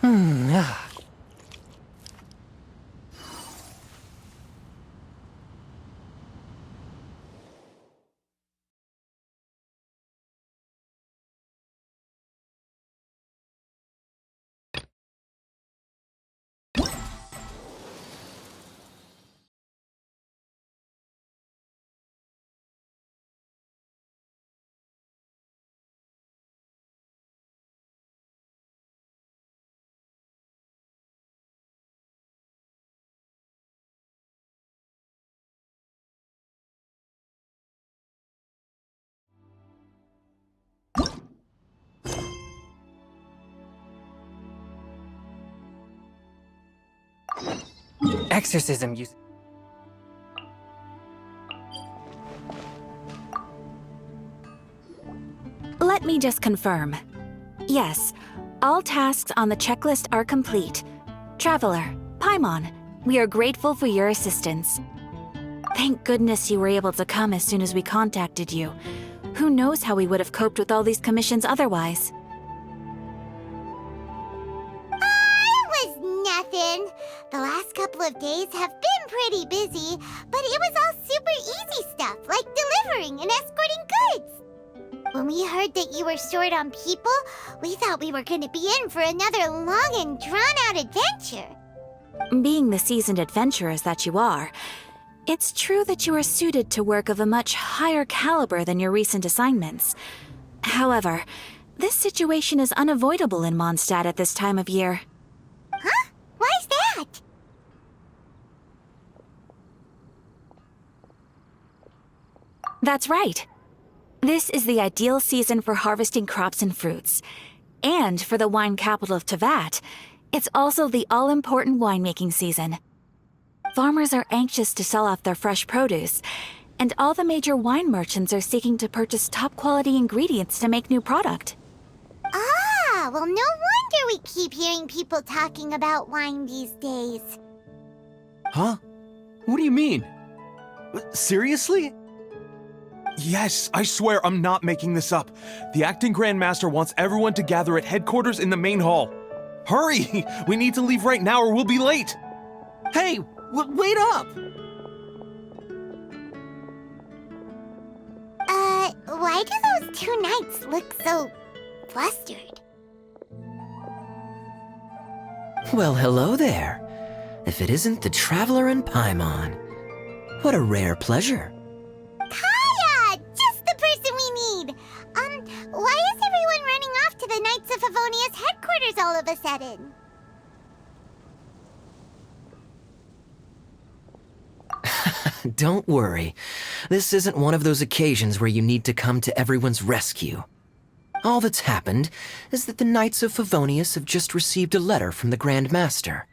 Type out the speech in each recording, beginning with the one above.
Ah. Exorcism use. Let me just confirm. Yes, all tasks on the checklist are complete. Traveler, Paimon, we are grateful for your assistance. Thank goodness you were able to come as soon as we contacted you. Who knows how we would have coped with all these commissions otherwise? It was nothing. The last couple of days have been pretty busy, but it was all super easy stuff, like delivering and escorting goods. When we heard that you were short on people, we thought we were going to be in for another long and drawn-out adventure. Being the seasoned adventurers that you are, it's true that you are suited to work of a much higher caliber than your recent assignments. However, this situation is unavoidable in Mondstadt at this time of year. Huh? Why's that? That's right. This is the ideal season for harvesting crops and fruits. And for the wine capital of Teyvat, it's also the all-important winemaking season. Farmers are anxious to sell off their fresh produce, and all the major wine merchants are seeking to purchase top-quality ingredients to make new product. Ah, well, no wonder we keep hearing people talking about wine these days. Huh? What do you mean? Seriously? Yes, I swear I'm not making this up. The acting Grand Master wants everyone to gather at headquarters in the main hall. Hurry! We need to leave right now or we'll be late! Hey, wait up! Why do those two knights look so flustered? Well, hello there. If it isn't the Traveler and Paimon. What a rare pleasure. Kaya! Just the person we need! Why is everyone running off to the Knights of Favonius headquarters all of a sudden? Don't worry. This isn't one of those occasions where you need to come to everyone's rescue. All that's happened is that the Knights of Favonius have just received a letter from the Grand Master.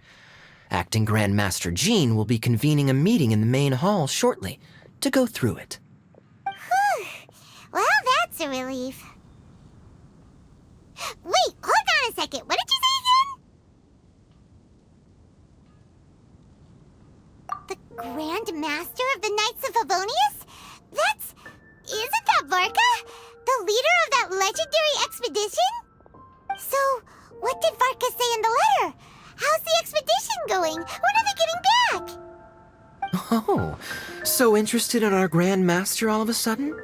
Acting Grand Master Jean will be convening a meeting in the main hall shortly to go through it. Whew. Well, that's a relief. Wait, hold on a second. What did you say again? The Grand Master of the Knights of Favonius? Isn't that Varka? The leader of that legendary expedition? So, what did Varka say in the letter? How's the expedition going? When are they getting back? Oh, so interested in our Grand Master all of a sudden?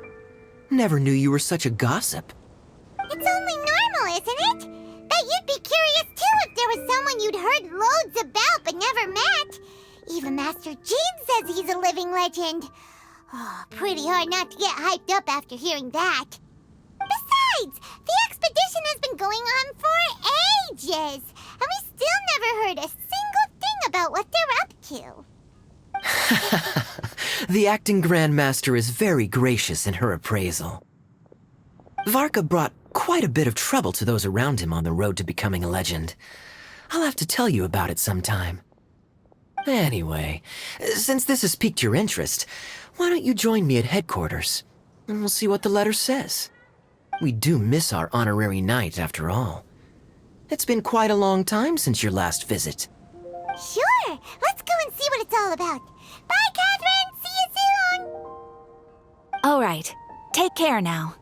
Never knew you were such a gossip. It's only normal, isn't it? That you'd be curious too if there was someone you'd heard loads about but never met. Even Master Jean says he's a living legend. Oh, pretty hard not to get hyped up after hearing that. Besides, the expedition has been going on for ages, and we still never heard a single thing about what they're up to. The acting Grand Master is very gracious in her appraisal. Varka brought quite a bit of trouble to those around him on the road to becoming a legend. I'll have to tell you about it sometime. Anyway, since this has piqued your interest, why don't you join me at headquarters, and we'll see what the letter says. We do miss our honorary knight, after all. It's been quite a long time since your last visit. Sure, let's go and see what it's all about. Bye, Catherine! See you soon! All right, take care now.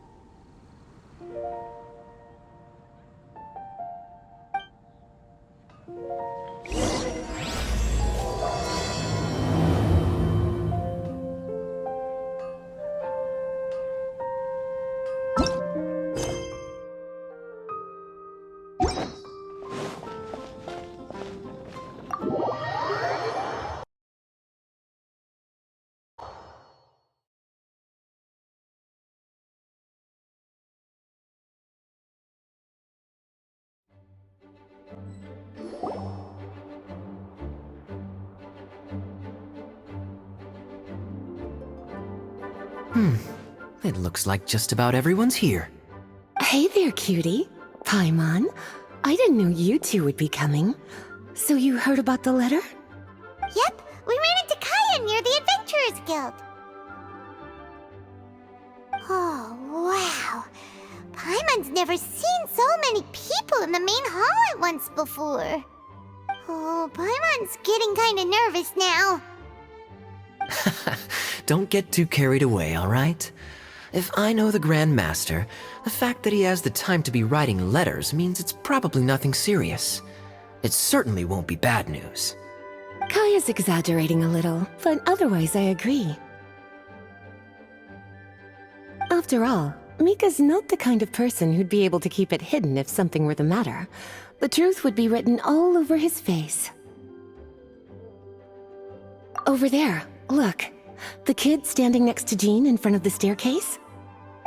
It looks like just about everyone's here. Hey there, cutie. Paimon. I didn't know you two would be coming. So you heard about the letter? Yep, we ran into Kaya near the Adventurers Guild. Oh, wow. Paimon's never seen so many people in the main hall at once before. Oh, Paimon's getting kinda nervous now. Don't get too carried away, all right? If I know the Grand Master, the fact that he has the time to be writing letters means it's probably nothing serious. It certainly won't be bad news. Kaya's exaggerating a little, but otherwise I agree. After all, Mika's not the kind of person who'd be able to keep it hidden if something were the matter. The truth would be written all over his face. Over there, look. The kid standing next to Jean in front of the staircase?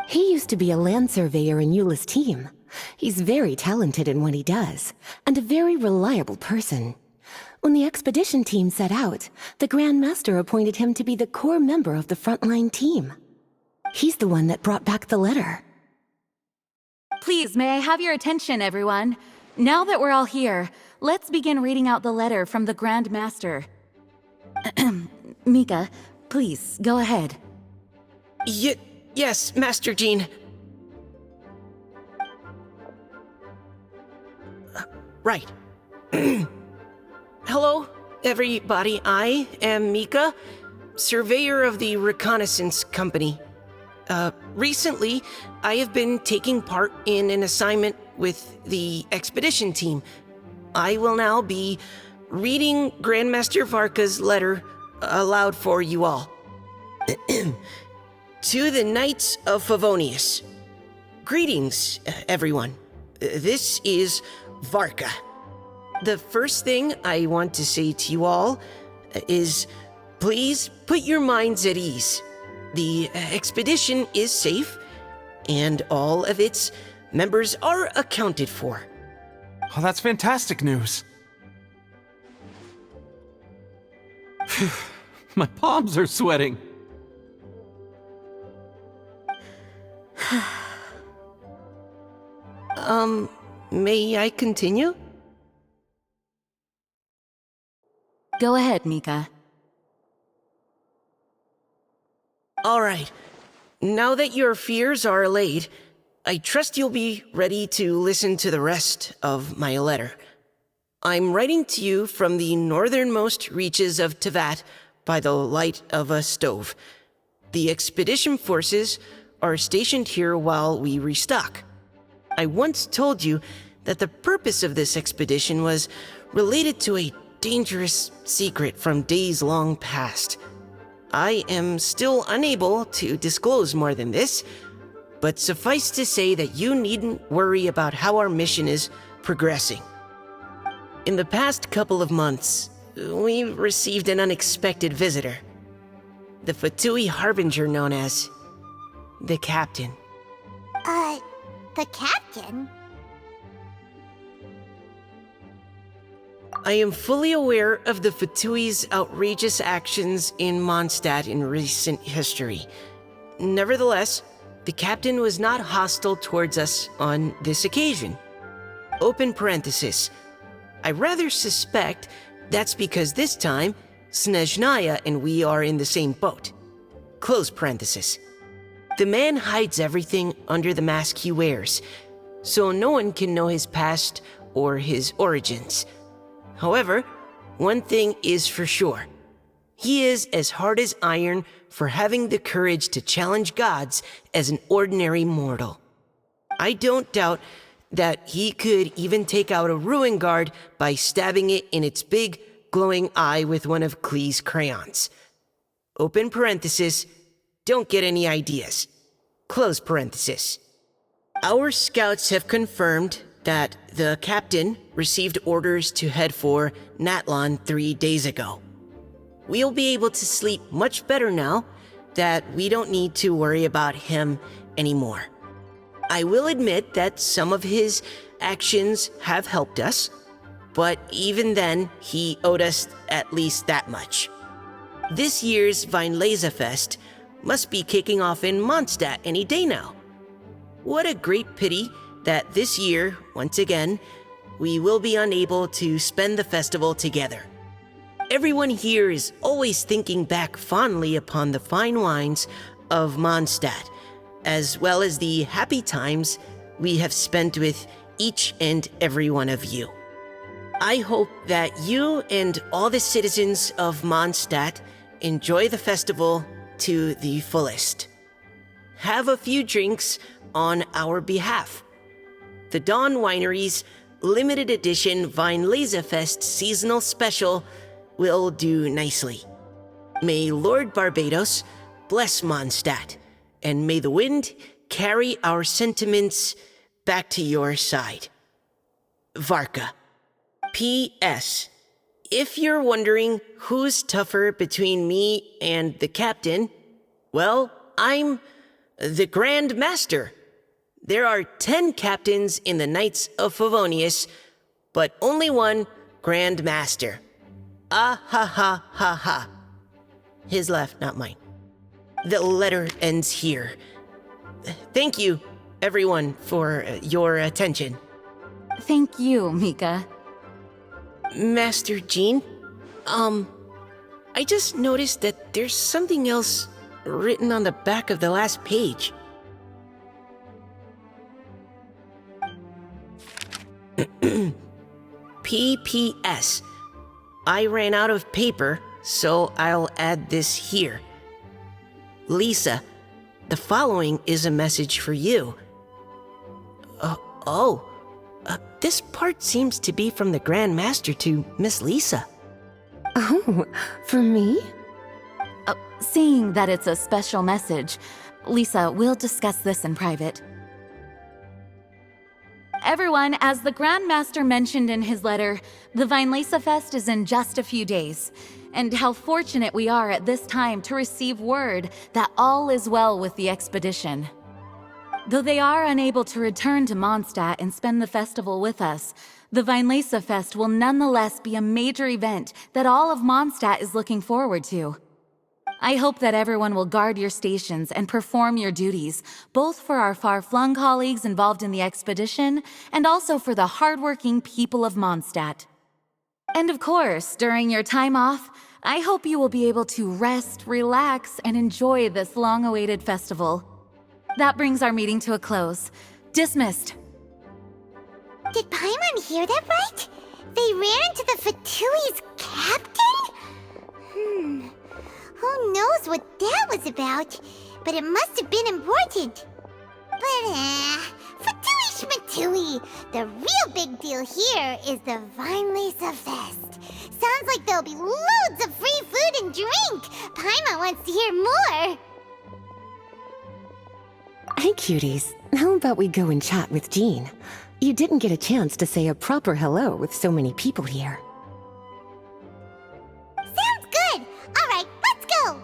He used to be a land surveyor in Eula's team. He's very talented in what he does, and a very reliable person. When the expedition team set out, the Grand Master appointed him to be the core member of the frontline team. He's the one that brought back the letter. Please, may I have your attention, everyone? Now that we're all here, let's begin reading out the letter from the Grand Master. Mika, please, go ahead. Yes, Master Jean. Right. Hello, everybody. I am Mika, surveyor of the Reconnaissance Company. Recently, I have been taking part in an assignment with the expedition team. I will now be reading Grandmaster Varka's letter aloud for you all. To the Knights of Favonius. Greetings, everyone. This is Varka. The first thing I want to say to you all is please put your minds at ease. The expedition is safe, and all of its members are accounted for. Oh, that's fantastic news. My palms are sweating. May I continue? Go ahead, Mika. All right. Now that your fears are allayed, I trust you'll be ready to listen to the rest of my letter. I'm writing to you from the northernmost reaches of Tevat by the light of a stove. The expedition forces are stationed here while we restock. I once told you that the purpose of this expedition was related to a dangerous secret from days long past. I am still unable to disclose more than this, but suffice to say that you needn't worry about how our mission is progressing. In the past couple of months, we received an unexpected visitor. The Fatui Harbinger known as the Captain. The captain? I am fully aware of the Fatui's outrageous actions in Mondstadt in recent history. Nevertheless, the captain was not hostile towards us on this occasion. Open parenthesis. I rather suspect that's because this time, Snezhnaya and we are in the same boat. Close parenthesis. The man hides everything under the mask he wears, so no one can know his past or his origins. However, one thing is for sure. He is as hard as iron for having the courage to challenge gods as an ordinary mortal. I don't doubt that he could even take out a ruin guard by stabbing it in its big, glowing eye with one of Klee's crayons. Open parenthesis, don't get any ideas. Close parenthesis. Our scouts have confirmed that the captain received orders to head for Natlon 3 days ago. We'll be able to sleep much better now that we don't need to worry about him anymore. I will admit that some of his actions have helped us, but even then, he owed us at least that much. This year's Weinlesefest must be kicking off in Mondstadt any day now. What a great pity that this year, once again, we will be unable to spend the festival together. Everyone here is always thinking back fondly upon the fine wines of Mondstadt, as well as the happy times we have spent with each and every one of you. I hope that you and all the citizens of Mondstadt enjoy the festival to the fullest. Have a few drinks on our behalf. The Dawn Winery's limited edition Weinlesefest seasonal special will do nicely. May Lord Barbados bless Mondstadt, and may the wind carry our sentiments back to your side. Varka. P.S. If you're wondering who's tougher between me and the captain, well, I'm the Grand Master. There are 10 captains in the Knights of Favonius, but only one Grand Master. Ah ha ha ha ha. His laugh, not mine. The letter ends here. Thank you, everyone, for your attention. Thank you, Mika. Master Jean, I just noticed that there's something else written on the back of the last page. P.P.S. I ran out of paper, so I'll add this here. Lisa, the following is a message for you. This part seems to be from the Grand Master to Miss Lisa. Oh, for me? Seeing that it's a special message, Lisa, we'll discuss this in private. Everyone, as the Grand Master mentioned in his letter, the Weinlesefest is in just a few days. And how fortunate we are at this time to receive word that all is well with the expedition. Though they are unable to return to Mondstadt and spend the festival with us, the Weinlesefest will nonetheless be a major event that all of Mondstadt is looking forward to. I hope that everyone will guard your stations and perform your duties, both for our far-flung colleagues involved in the expedition and also for the hardworking people of Mondstadt. And of course, during your time off, I hope you will be able to rest, relax, and enjoy this long-awaited festival. That brings our meeting to a close. Dismissed. Did Paimon hear that right? They ran into the Fatui's captain? Who knows what that was about? But it must have been important. But, Fatui Schmatui! The real big deal here is the Weinlesefest. Sounds like there'll be loads of free food and drink! Paimon wants to hear more! Hey, cuties. How about we go and chat with Jean? You didn't get a chance to say a proper hello with so many people here. Sounds good! Alright, let's go!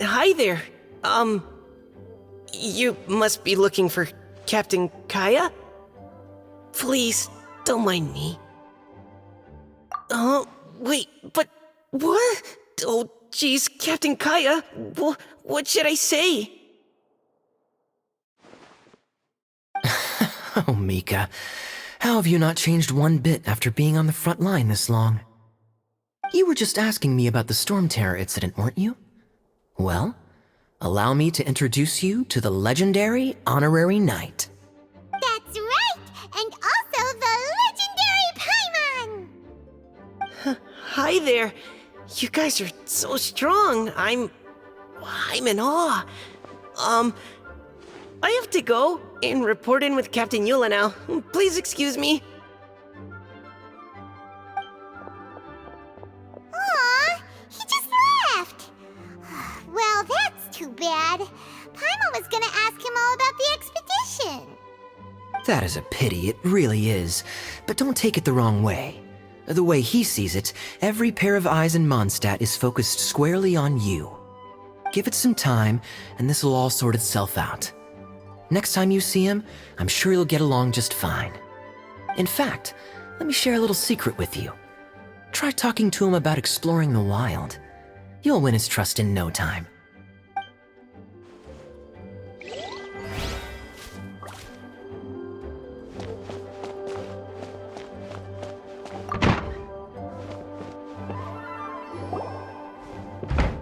Hi there. You must be looking for Captain Kaya? Please, don't mind me. Wait, but what? Oh, jeez, Captain Kaya, what should I say? Oh, Mika. How have you not changed one bit after being on the front line this long? You were just asking me about the Storm Terror incident, weren't you? Well, allow me to introduce you to the legendary Honorary Knight. That's right! And also the legendary Paimon! Hi there. You guys are so strong. I'm in awe. I have to go and report in with Captain Eula now. Please excuse me. Aw, he just left! Well, that's too bad. Paimon was gonna ask him all about the expedition. That is a pity, it really is. But don't take it the wrong way. The way he sees it, every pair of eyes in Mondstadt is focused squarely on you. Give it some time, and this will all sort itself out. Next time you see him, I'm sure you'll get along just fine. In fact, let me share a little secret with you. Try talking to him about exploring the wild. You'll win his trust in no time.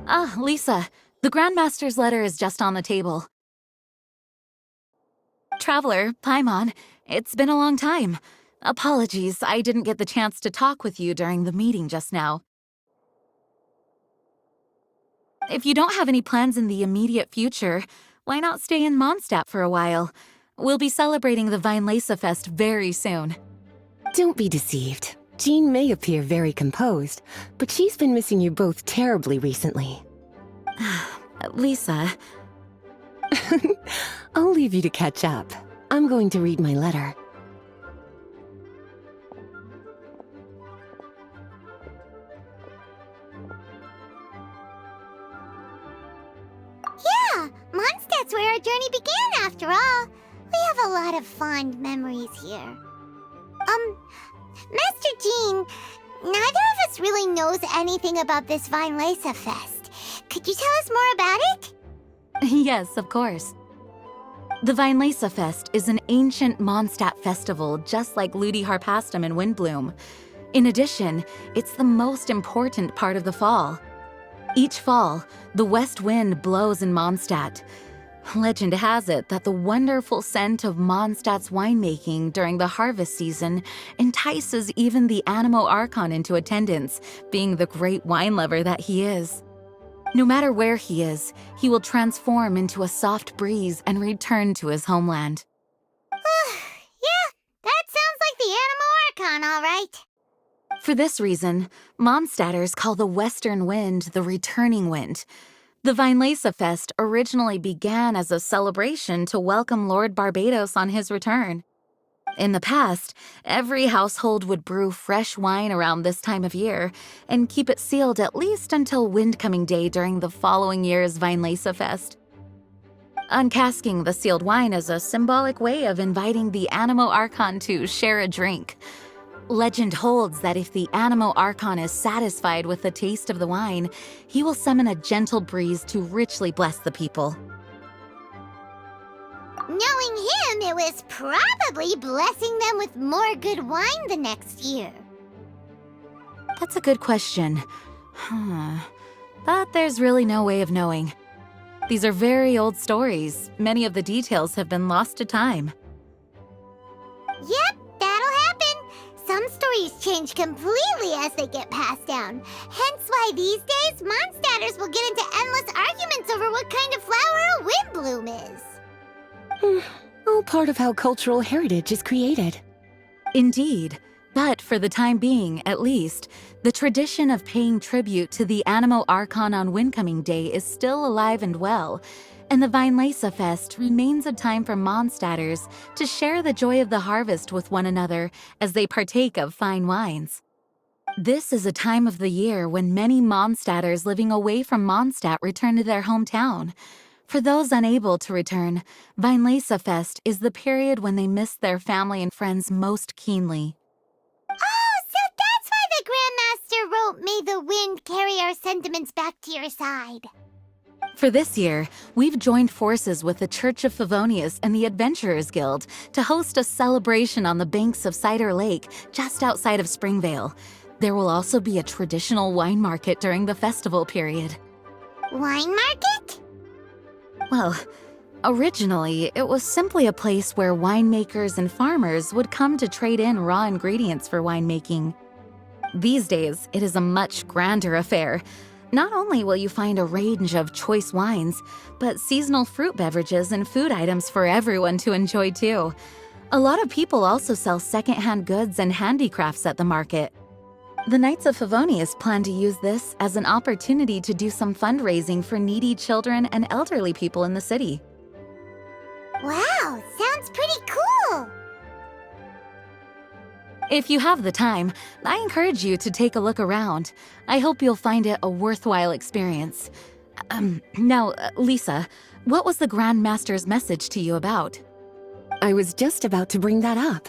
Ah, Lisa, the Grandmaster's letter is just on the table. Traveler, Paimon, it's been a long time. Apologies, I didn't get the chance to talk with you during the meeting just now. If you don't have any plans in the immediate future, why not stay in Mondstadt for a while? We'll be celebrating the Weinlese Fest very soon. Don't be deceived. Jean may appear very composed, but she's been missing you both terribly recently. Lisa... I'll leave you to catch up. I'm going to read my letter. Yeah, Mondstadt's where our journey began after all. We have a lot of fond memories here. Master Jean, neither of us really knows anything about this Weinlese Fest. Could you tell us more about it? Yes, of course. The Weinlese Fest is an ancient Mondstadt festival just like Ludi Harpastum and Windbloom. In addition, it's the most important part of the fall. Each fall, the west wind blows in Mondstadt. Legend has it that the wonderful scent of Mondstadt's winemaking during the harvest season entices even the Animo Archon into attendance, being the great wine lover that he is. No matter where he is, he will transform into a soft breeze and return to his homeland. Yeah, that sounds like the Animo Archon, all right. For this reason, Mondstadters call the western wind the returning wind. The Weinlese Fest originally began as a celebration to welcome Lord Barbados on his return. In the past, every household would brew fresh wine around this time of year and keep it sealed at least until Windcoming Day during the following year's Weinlese Fest. Uncasking the sealed wine is a symbolic way of inviting the Animo Archon to share a drink. Legend holds that if the Animo Archon is satisfied with the taste of the wine, he will summon a gentle breeze to richly bless the people. Knowing him, it was probably blessing them with more good wine the next year. That's a good question. But there's really no way of knowing. These are very old stories. Many of the details have been lost to time. Yep, that'll happen. Some stories change completely as they get passed down. Hence why these days, Mondstadters will get into endless arguments over what kind of flower a windbloom is. All part of how cultural heritage is created. Indeed. But for the time being, at least, the tradition of paying tribute to the Animo Archon on Windcoming Day is still alive and well, and the Weinlese Fest remains a time for Mondstadters to share the joy of the harvest with one another as they partake of fine wines. This is a time of the year when many Mondstadters living away from Mondstadt return to their hometown. For those unable to return, Weinlese Fest is the period when they miss their family and friends most keenly. Oh, so that's why the Grandmaster wrote, "May the wind carry our sentiments back to your side." For this year, we've joined forces with the Church of Favonius and the Adventurers Guild to host a celebration on the banks of Cider Lake, just outside of Springvale. There will also be a traditional wine market during the festival period. Wine market? Well, originally, it was simply a place where winemakers and farmers would come to trade in raw ingredients for winemaking. These days, it is a much grander affair. Not only will you find a range of choice wines, but seasonal fruit beverages and food items for everyone to enjoy too. A lot of people also sell secondhand goods and handicrafts at the market. The Knights of Favonius plan to use this as an opportunity to do some fundraising for needy children and elderly people in the city. Wow, sounds pretty cool. If you have the time, I encourage you to take a look around. I hope you'll find it a worthwhile experience. Now, Lisa, what was the Grand Master's message to you about? I was just about to bring that up.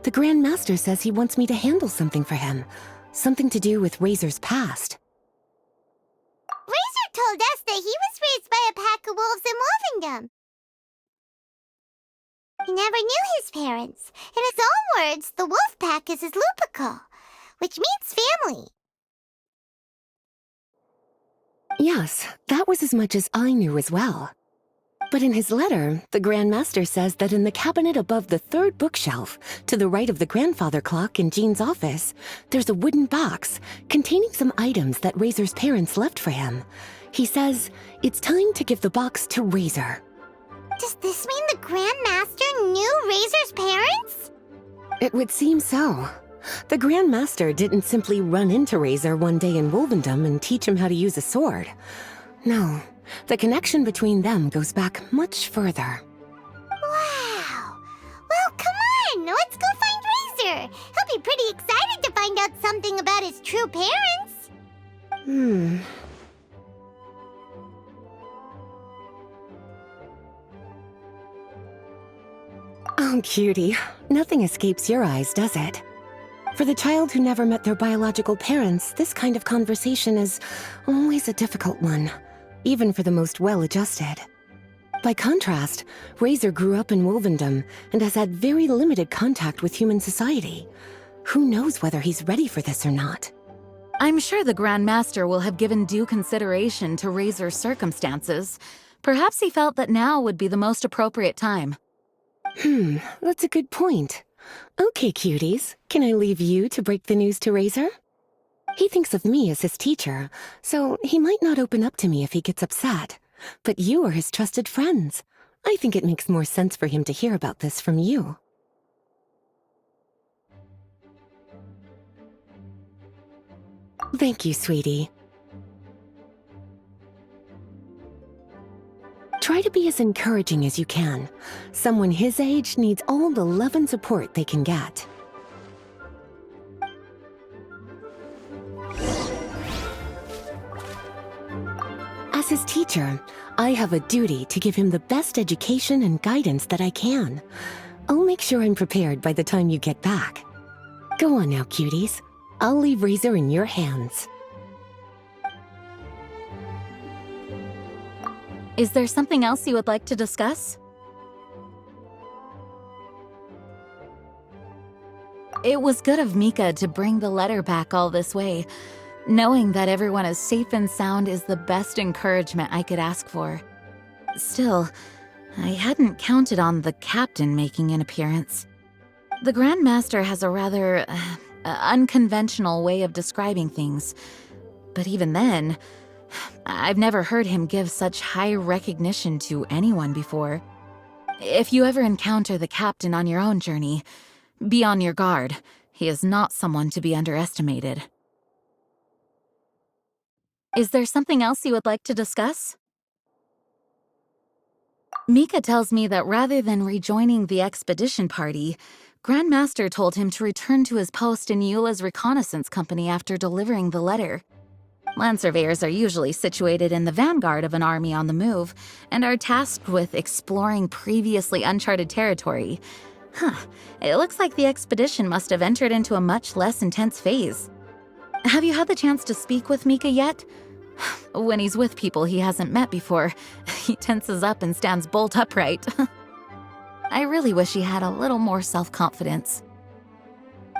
The Grand Master says he wants me to handle something for him. Something to do with Razor's past. Razor told us that he was raised by a pack of wolves in Wolvendom. He never knew his parents. In his own words, the wolf pack is his lupical, which means family. Yes, that was as much as I knew as well. But in his letter, the Grand Master says that in the cabinet above the third bookshelf, to the right of the grandfather clock in Jean's office, there's a wooden box containing some items that Razor's parents left for him. He says it's time to give the box to Razor. Does this mean the Grand Master knew Razor's parents? It would seem so. The Grand Master didn't simply run into Razor one day in Wolvendom and teach him how to use a sword. No, the connection between them goes back much further. Wow! Well, come on! Let's go find Razor! He'll be pretty excited to find out something about his true parents! Oh, cutie. Nothing escapes your eyes, does it? For the child who never met their biological parents, this kind of conversation is always a difficult one, even for the most well-adjusted. By contrast, Razor grew up in Wolvendom and has had very limited contact with human society. Who knows whether he's ready for this or not? I'm sure the Grand Master will have given due consideration to Razor's circumstances. Perhaps he felt that now would be the most appropriate time. That's a good point. Okay, cuties, can I leave you to break the news to Razor? He thinks of me as his teacher, so he might not open up to me if he gets upset. But you are his trusted friends. I think it makes more sense for him to hear about this from you. Thank you, sweetie. Try to be as encouraging as you can. Someone his age needs all the love and support they can get. As his teacher, I have a duty to give him the best education and guidance that I can. I'll make sure I'm prepared by the time you get back. Go on now, cuties. I'll leave Razor in your hands. Is there something else you would like to discuss? It was good of Mika to bring the letter back all this way. Knowing that everyone is safe and sound is the best encouragement I could ask for. Still, I hadn't counted on the captain making an appearance. The Grand Master has a rather unconventional way of describing things. But even then, I've never heard him give such high recognition to anyone before. If you ever encounter the captain on your own journey, be on your guard. He is not someone to be underestimated. Is there something else you would like to discuss? Mika tells me that rather than rejoining the expedition party, Grandmaster told him to return to his post in Eula's reconnaissance company after delivering the letter. Land surveyors are usually situated in the vanguard of an army on the move and are tasked with exploring previously uncharted territory. It looks like the expedition must have entered into a much less intense phase. Have you had the chance to speak with Mika yet? When he's with people he hasn't met before, he tenses up and stands bolt upright. I really wish he had a little more self-confidence.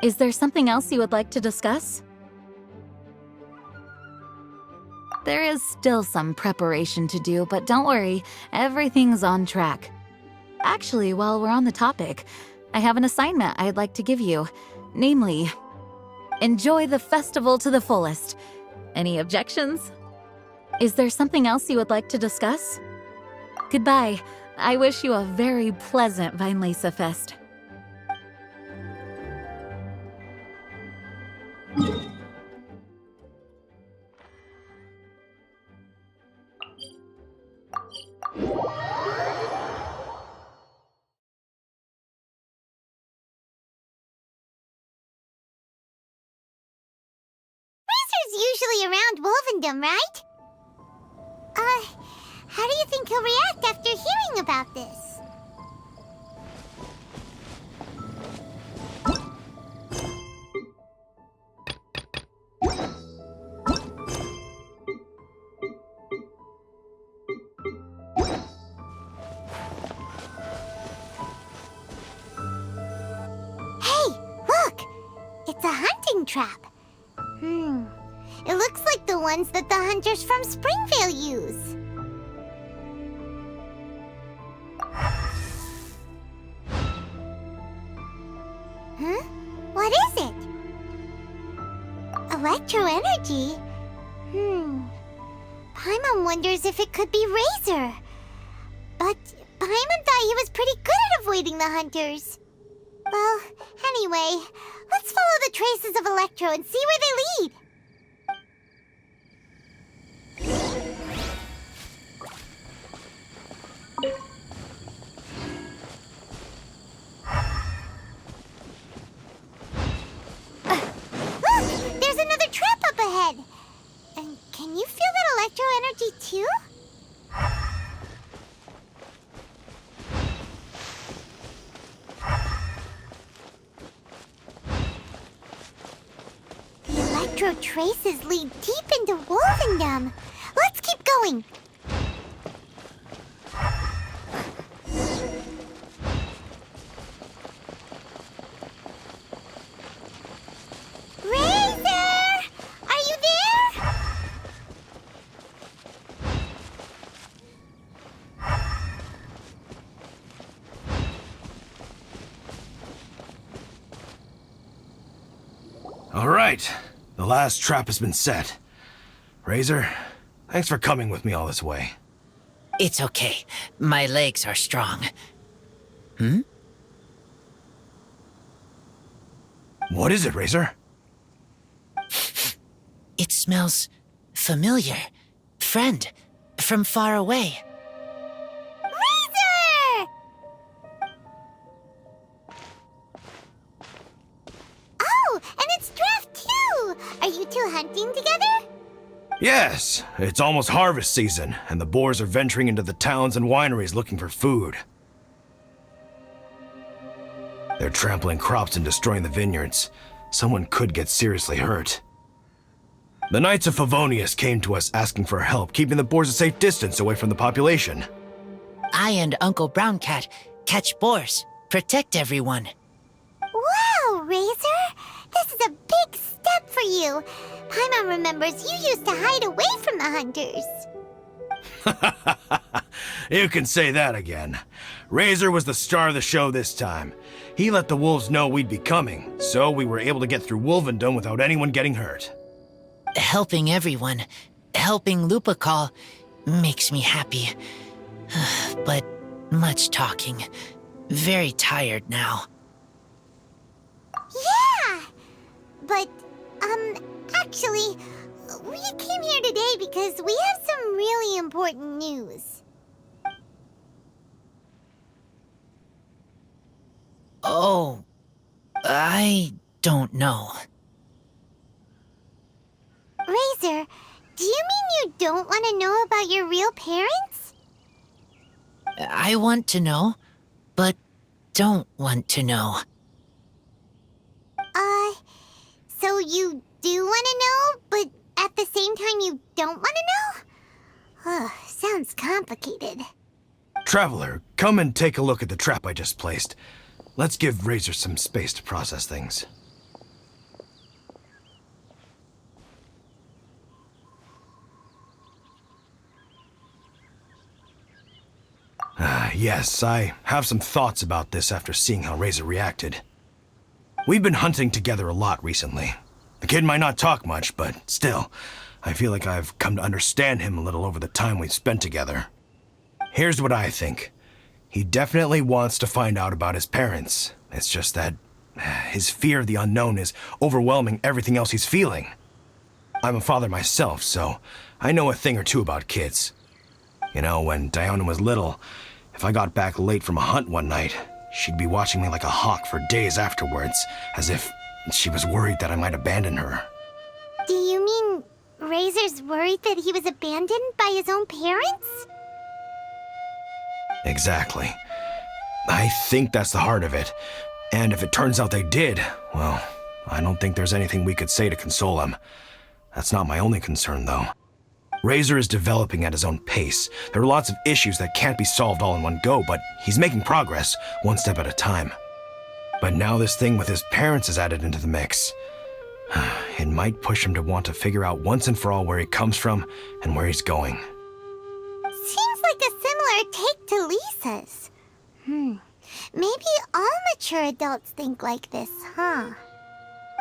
Is there something else you would like to discuss? There is still some preparation to do, but don't worry, everything's on track. Actually, while we're on the topic, I have an assignment I'd like to give you. Namely, enjoy the festival to the fullest. Any objections? Is there something else you would like to discuss? Goodbye. I wish you a very pleasant Vinelesa Fest. Usually around Wolvendom, right? how do you think he'll react after hearing about this? Hey, look! It's a hunting trap. It looks like the ones that the hunters from Springvale use. Huh? What is it? Electro energy? Paimon wonders if it could be Razor. But Paimon thought he was pretty good at avoiding the hunters. Well, anyway, let's follow the traces of Electro and see where they lead. Look! There's another trap up ahead! And can you feel that electro energy too? The electro traces lead deep into Wolvendom. Let's keep going! Razor! Are you there? All right, the last trap has been set. Razor, thanks for coming with me all this way. It's okay. My legs are strong. What is it, Razor? It smells familiar. Friend, from far away. Razor! Oh, and it's Draft too! Are you two hunting together? Yes, it's almost harvest season, and the boars are venturing into the towns and wineries looking for food. They're trampling crops and destroying the vineyards. Someone could get seriously hurt. The Knights of Favonius came to us asking for help, keeping the boars a safe distance away from the population. I and Uncle Brown Cat catch boars, protect everyone. Wow, Razor! This is a big step for you. Paimon remembers you used to hide away from the hunters. You can say that again. Razor was the star of the show this time. He let the wolves know we'd be coming, so we were able to get through Wolvendom without anyone getting hurt. Helping everyone, helping Lupical, makes me happy. But much talking. Very tired now. Yeah! But, actually, we came here today because we have some really important news. Oh, I don't know. Razor, do you mean you don't want to know about your real parents? I want to know, but don't want to know. So you do want to know, but at the same time you don't want to know? Sounds complicated. Traveler, come and take a look at the trap I just placed. Let's give Razor some space to process things. Yes, I have some thoughts about this after seeing how Razor reacted. We've been hunting together a lot recently. The kid might not talk much, but still, I feel like I've come to understand him a little over the time we've spent together. Here's what I think. He definitely wants to find out about his parents. It's just that his fear of the unknown is overwhelming everything else he's feeling. I'm a father myself, so I know a thing or two about kids. You know, when Diona was little, if I got back late from a hunt one night, she'd be watching me like a hawk for days afterwards, as if she was worried that I might abandon her. Do you mean Razor's worried that he was abandoned by his own parents? Exactly. I think that's the heart of it. And if it turns out they did, well, I don't think there's anything we could say to console him. That's not my only concern, though. Razor is developing at his own pace. There are lots of issues that can't be solved all in one go, but he's making progress, one step at a time. But now this thing with his parents is added into the mix. It might push him to want to figure out once and for all where he comes from and where he's going. Seems like a similar take to Lisa's. Maybe all mature adults think like this, huh?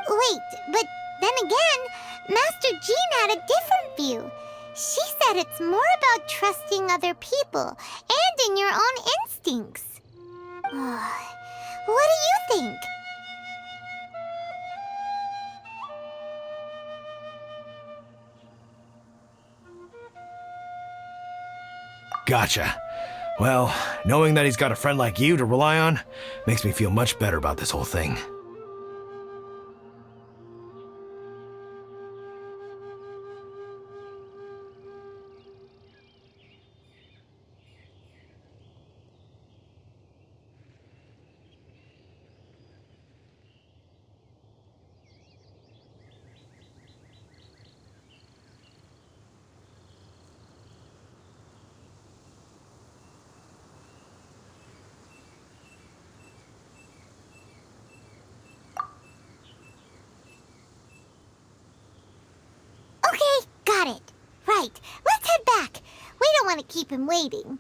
Wait, but then again, Master Jean had a different view. She said it's more about trusting other people and in your own instincts. What do you think? Gotcha. Well, knowing that he's got a friend like you to rely on makes me feel much better about this whole thing. Okay, got it. Right, let's head back. We don't want to keep him waiting.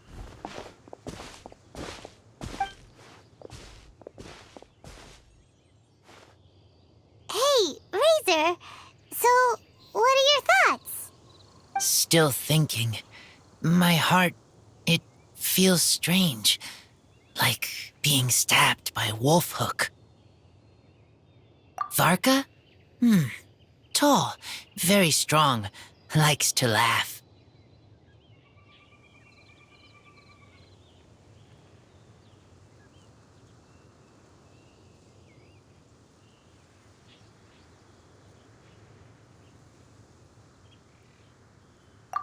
Hey, Razor. So, what are your thoughts? Still thinking. My heart, it feels strange. Like being stabbed by a wolf hook. Varka? Tall, very strong, likes to laugh.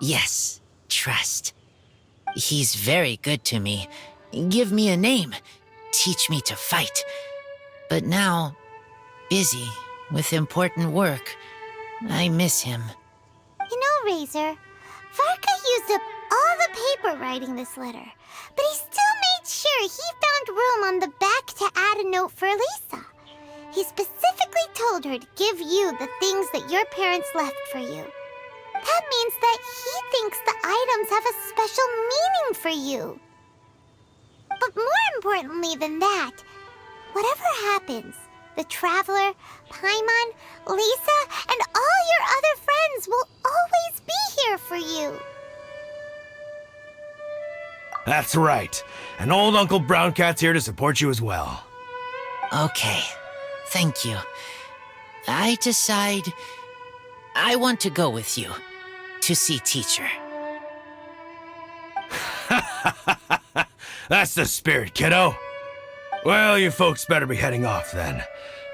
Yes, trust. He's very good to me. Give me a name. Teach me to fight. But now, busy with important work. I miss him. You know, Razor, Varka used up all the paper writing this letter, but he still made sure he found room on the back to add a note for Lisa. He specifically told her to give you the things that your parents left for you. That means that he thinks the items have a special meaning for you. But more importantly than that, whatever happens, the Traveler, Paimon, Lisa, and all your other friends will always be here for you. That's right. And old Uncle Brown Cat's here to support you as well. Okay, thank you. I decide I want to go with you to see teacher. That's the spirit, kiddo. Well, you folks better be heading off then.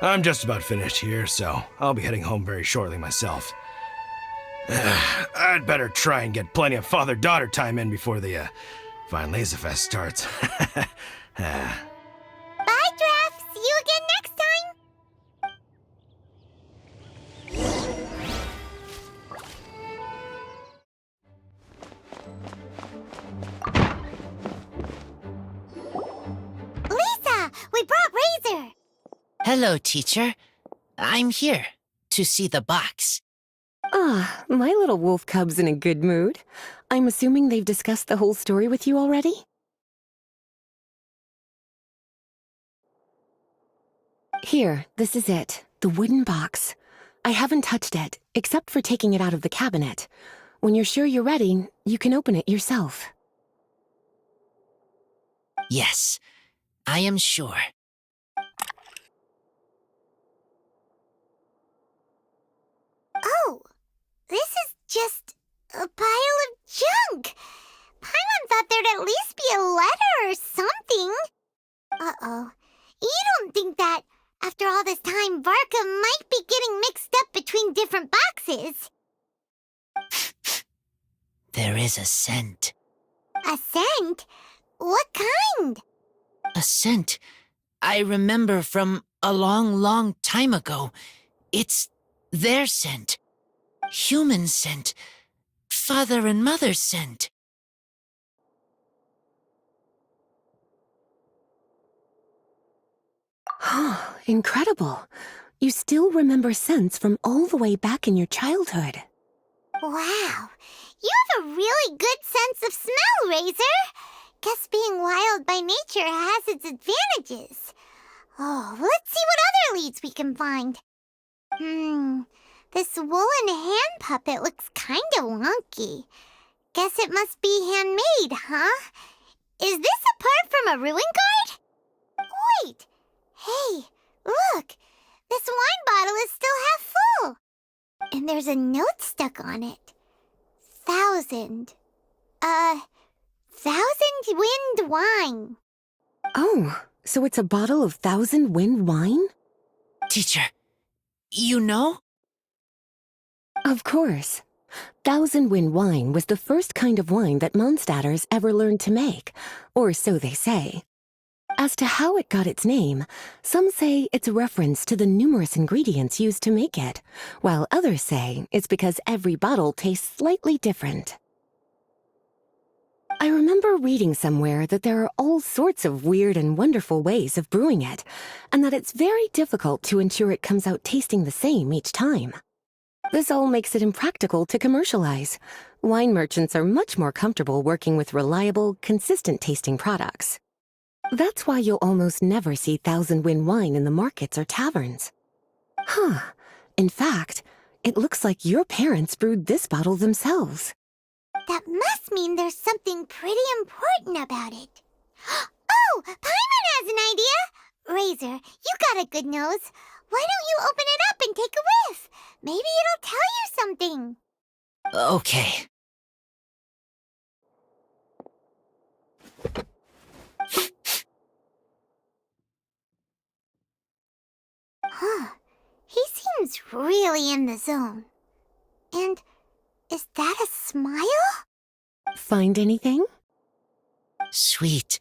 I'm just about finished here, so I'll be heading home very shortly myself. I'd better try and get plenty of father-daughter time in before the Fine Laser Fest starts. Bye, Draft. See you again next time. Lisa, we brought Razor. Hello, teacher. I'm here to see the box. Ah, my little wolf cub's in a good mood. I'm assuming they've discussed the whole story with you already? Here, this is it. The wooden box. I haven't touched it, except for taking it out of the cabinet. When you're sure you're ready, you can open it yourself. Yes, I am sure. Oh, this is just a pile of junk. Paimon thought there'd at least be a letter or something. Uh-oh. You don't think that, after all this time, Varka might be getting mixed up between different boxes? there is a scent. A scent? What kind? A scent I remember from a long, long time ago. It's their scent. Human scent. Father and mother's scent. Incredible. You still remember scents from all the way back in your childhood. Wow. You have a really good sense of smell, Razor. Guess being wild by nature has its advantages. Oh, let's see what other leads we can find. This woolen hand puppet looks kinda wonky. Guess it must be handmade, huh? Is this a part from a ruin guard? Wait! Hey, look! This wine bottle is still half full! And there's a note stuck on it. 1,000 wind wine. Oh, so it's a bottle of 1,000 wind wine? Teacher, you know? Of course. 1,000 wind wine was the first kind of wine that Mondstadters ever learned to make, or so they say. As to how it got its name, some say it's a reference to the numerous ingredients used to make it, while others say it's because every bottle tastes slightly different. I remember reading somewhere that there are all sorts of weird and wonderful ways of brewing it, and that it's very difficult to ensure it comes out tasting the same each time. This all makes it impractical to commercialize. Wine merchants are much more comfortable working with reliable, consistent-tasting products. That's why you'll almost never see 1,000 wind wine in the markets or taverns. In fact, it looks like your parents brewed this bottle themselves. That must mean there's something pretty important about it. Oh, Paimon has an idea! Razor, you got a good nose. Why don't you open it up and take a whiff? Maybe it'll tell you something. Okay. He seems really in the zone. And is that a smile? Find anything? Sweet,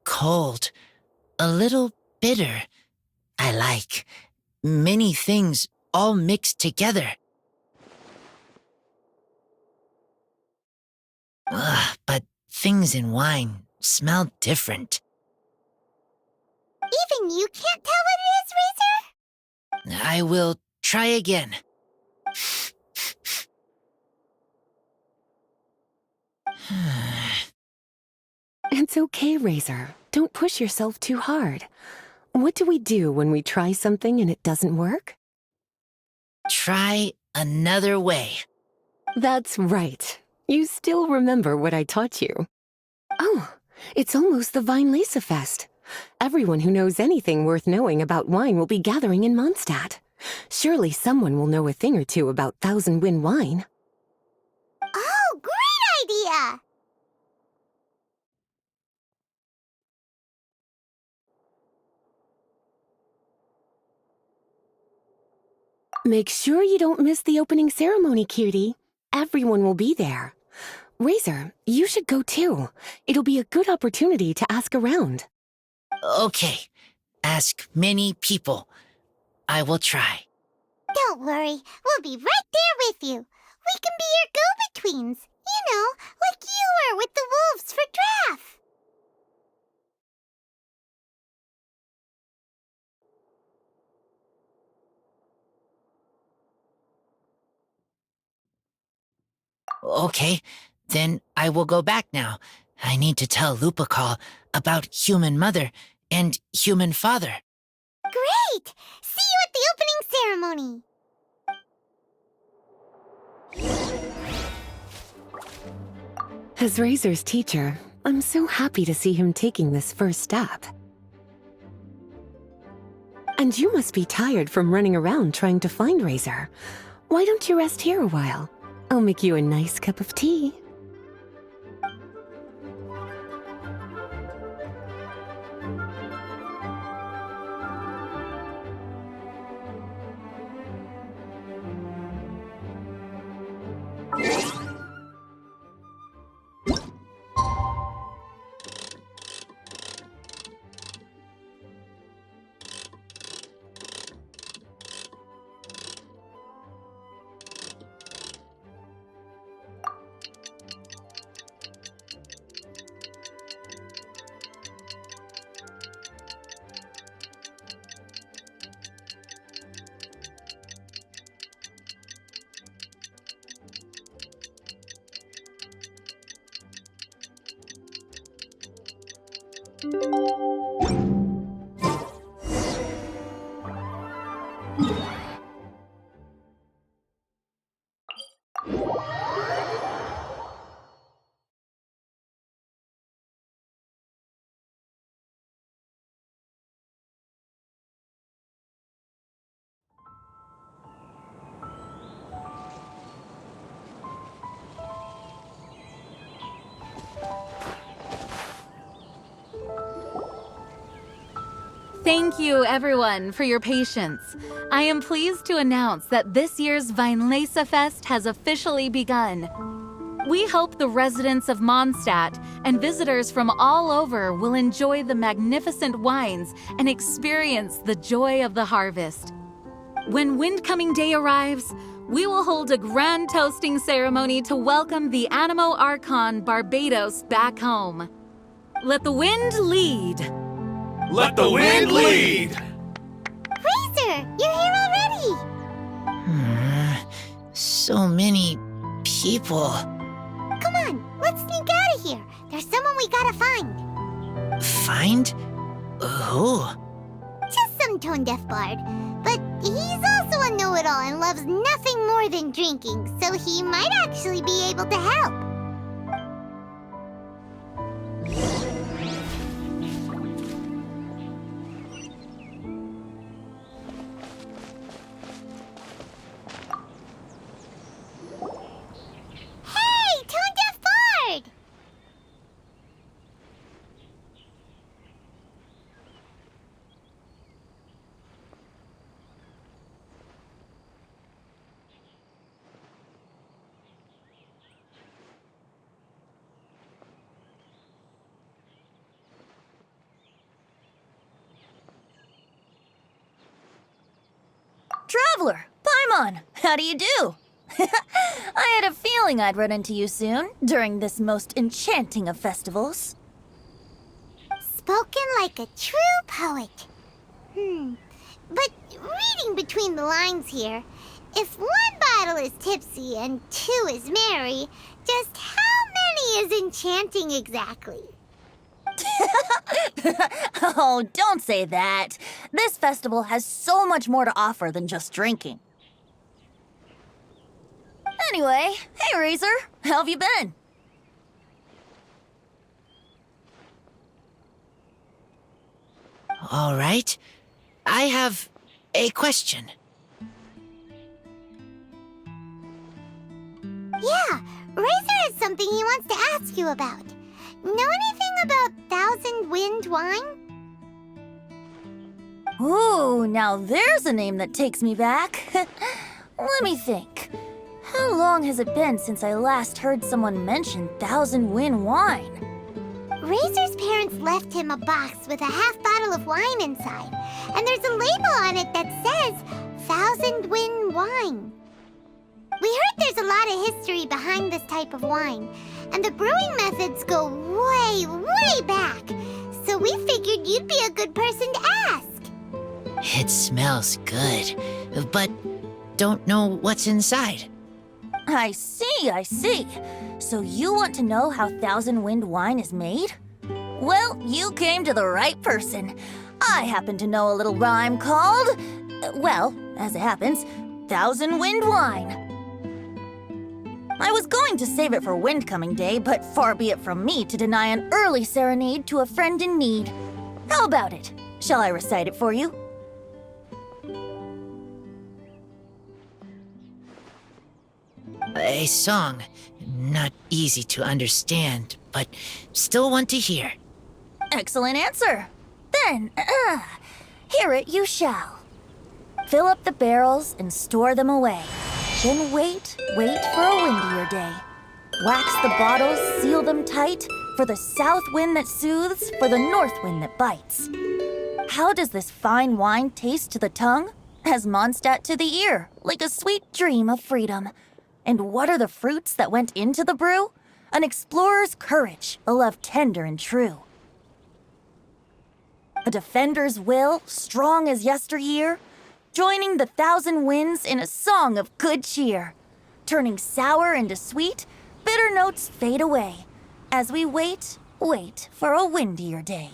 cold, a little bitter. I like many things all mixed together. But things in wine smell different. Even you can't tell what it is, Razor? I will try again. It's okay, Razor. Don't push yourself too hard. What do we do when we try something and it doesn't work? Try another way. That's right. You still remember what I taught you. Oh, it's almost the Weinlese Fest. Everyone who knows anything worth knowing about wine will be gathering in Mondstadt. Surely someone will know a thing or two about 1,000 wind wine. Oh, great idea! Make sure you don't miss the opening ceremony, cutie. Everyone will be there. Razor, you should go too. It'll be a good opportunity to ask around. Okay, ask many people. I will try. Don't worry, we'll be right there with you. We can be your go-betweens. You know, like you were with the wolves for Draff. Okay, then I will go back now. I need to tell Lupacall about Human Mother and Human Father. Great! See you at the opening ceremony. As Razor's teacher, I'm so happy to see him taking this first step. And you must be tired from running around trying to find Razor. Why don't you rest here a while? I'll make you a nice cup of tea. Thank you, everyone, for your patience. I am pleased to announce that this year's Weinlese Fest has officially begun. We hope the residents of Mondstadt and visitors from all over will enjoy the magnificent wines and experience the joy of the harvest. When Windcoming Day arrives, we will hold a grand toasting ceremony to welcome the Animo Archon Barbados back home. Let the wind lead. Let the wind lead! Razor, you're here already! So many people. Come on, let's sneak out of here. There's someone we gotta find. Find? Who? Just some tone-deaf bard. But he's also a know-it-all and loves nothing more than drinking, so he might actually be able to help. Traveler, Paimon, how do you do? I had a feeling I'd run into you soon, during this most enchanting of festivals. Spoken like a true poet. But reading between the lines here, if one bottle is tipsy and two is merry, just how many is enchanting exactly? Oh, don't say that. This festival has so much more to offer than just drinking. Anyway, hey Razor, how have you been? All right. I have a question. Yeah, Razor has something he wants to ask you about. Know anything about Thousand Wind wine? Ooh, now there's a name that takes me back. Let me think. How long has it been since I last heard someone mention Thousand Wind wine? Razor's parents left him a box with a half bottle of wine inside, and there's a label on it that says Thousand Wind wine. We heard there's a lot of history behind this type of wine, and the brewing methods go way, way back. So we figured you'd be a good person to ask. It smells good, but don't know what's inside. I see. So you want to know how Thousand Wind wine is made? Well, you came to the right person. I happen to know a little rhyme called, well, as it happens, Thousand Wind wine. I was going to save it for Windcoming Day, but far be it from me to deny an early serenade to a friend in need. How about it? Shall I recite it for you? A song. Not easy to understand, but still want to hear. Excellent answer. Then, hear it you shall. Fill up the barrels and store them away. Then wait for a windier day. Wax the bottles, seal them tight, for the south wind that soothes, for the north wind that bites. How does this fine wine taste to the tongue? As Mondstadt to the ear, like a sweet dream of freedom. And what are the fruits that went into the brew? An explorer's courage, a love tender and true. A defender's will, strong as yesteryear, joining the thousand winds in a song of good cheer. Turning sour into sweet, bitter notes fade away, as we wait for a windier day.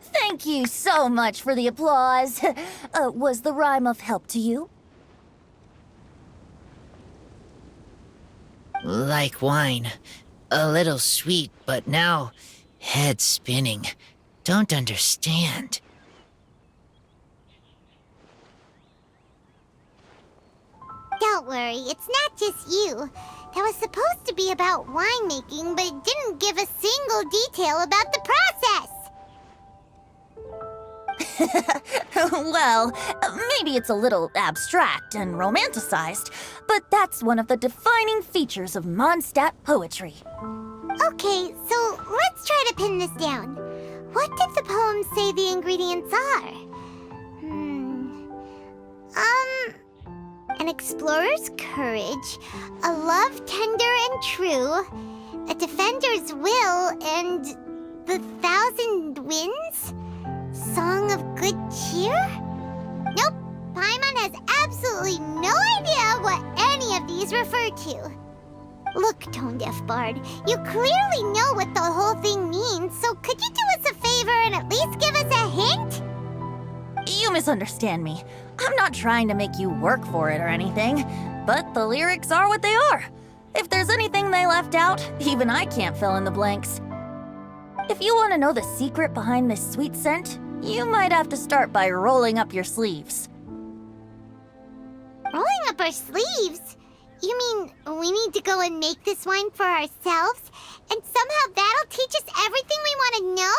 Thank you so much for the applause. Was the rhyme of help to you? Like wine. A little sweet, but now head spinning. Don't understand. Don't worry, it's not just you. That was supposed to be about winemaking, but it didn't give a single detail about the process. Well, maybe it's a little abstract and romanticized, but that's one of the defining features of Mondstadt poetry. Okay, so let's try to pin this down. What did the poem say the ingredients are? An explorer's courage, a love tender and true, a defender's will, and the 1,000 winds? Song of good cheer? Nope, Paimon has absolutely no idea what any of these refer to. Look, Tone Deaf Bard, you clearly know what the whole thing means, so could you do us a favor and at least give us a hint? You misunderstand me. I'm not trying to make you work for it or anything, but the lyrics are what they are. If there's anything they left out, even I can't fill in the blanks. If you want to know the secret behind this sweet scent, you might have to start by rolling up your sleeves. Rolling up our sleeves? You mean we need to go and make this wine for ourselves, and somehow that'll teach us everything we want to know?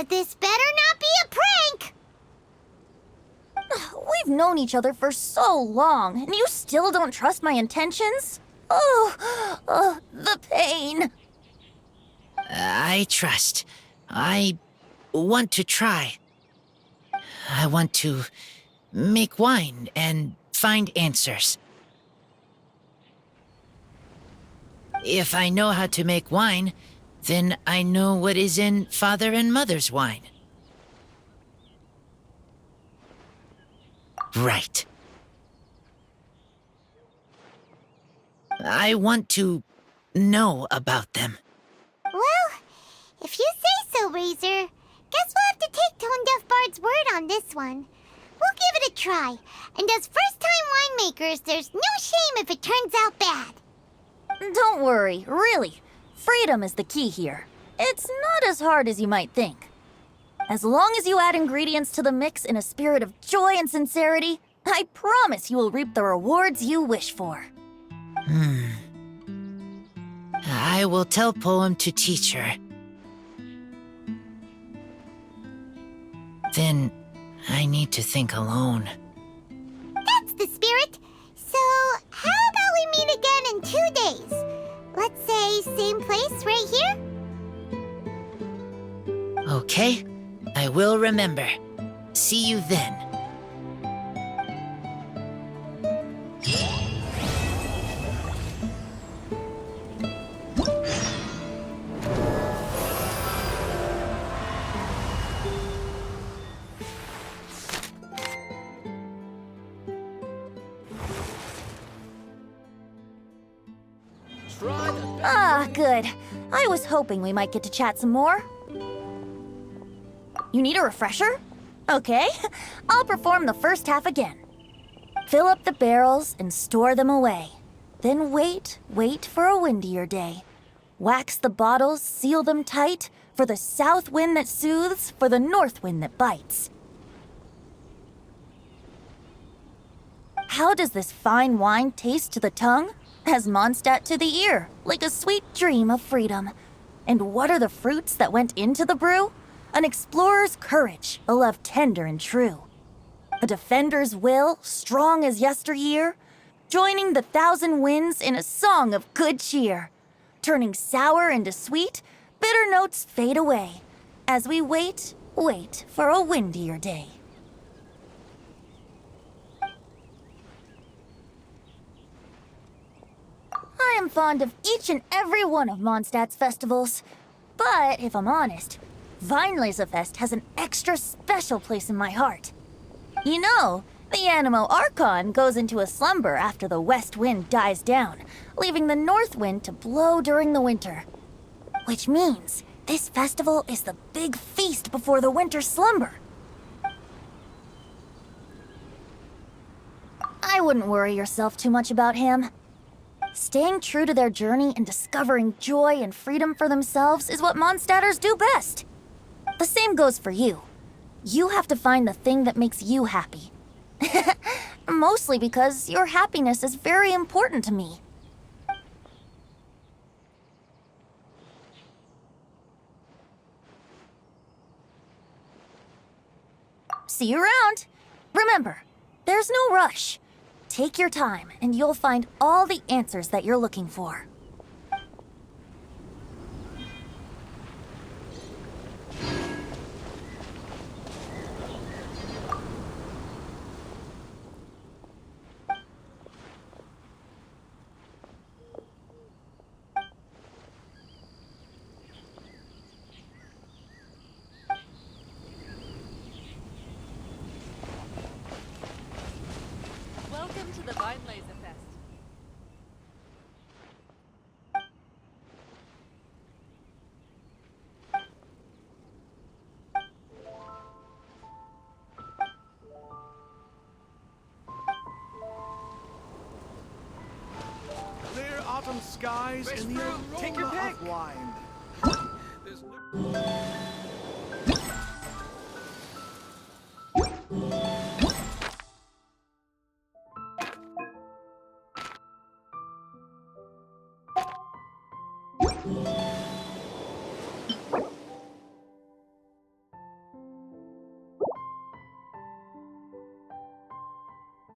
This better not be a prank! We've known each other for so long, and you still don't trust my intentions? Oh, the pain. I trust. I want to try. I want to make wine and find answers. If I know how to make wine, then I know what is in Father and Mother's wine. Right. I want to know about them. Well, if you say so, Razor, guess we'll have to take Tone Deaf Bard's word on this one. We'll give it a try, and as first-time winemakers, there's no shame if it turns out bad. Don't worry, really. Freedom is the key here. It's not as hard as you might think. As long as you add ingredients to the mix in a spirit of joy and sincerity, I promise you will reap the rewards you wish for. I will tell Poem to teach her. Then I need to think alone. That's the spirit. So, how about we meet again in 2 days? Let's say same place right here? Okay, I will remember. See you then. Ah, good. I was hoping we might get to chat some more. You need a refresher? Okay, I'll perform the first half again. Fill up the barrels and store them away. Then wait for a windier day. Wax the bottles, seal them tight, for the south wind that soothes, for the north wind that bites. How does this fine wine taste to the tongue? As Mondstadt to the ear, like a sweet dream of freedom. And what are the fruits that went into the brew? An explorer's courage, a love tender and true. A defender's will, strong as yesteryear, joining the 1,000 winds in a song of good cheer. Turning sour into sweet, bitter notes fade away, as we wait for a windier day. I am fond of each and every one of Mondstadt's festivals. But if I'm honest, Weinlesefest has an extra special place in my heart. You know, the Animo Archon goes into a slumber after the west wind dies down, leaving the north wind to blow during the winter. Which means this festival is the big feast before the winter slumber. I wouldn't worry yourself too much about him. Staying true to their journey and discovering joy and freedom for themselves is what Mondstadters do best. The same goes for you. You have to find the thing that makes you happy. Mostly because your happiness is very important to me. See you around. Remember, there's no rush. Take your time, and you'll find all the answers that you're looking for. Welcome to the Ballads and Brews. Clear autumn skies and the Take your aroma pick. of wine. There's no...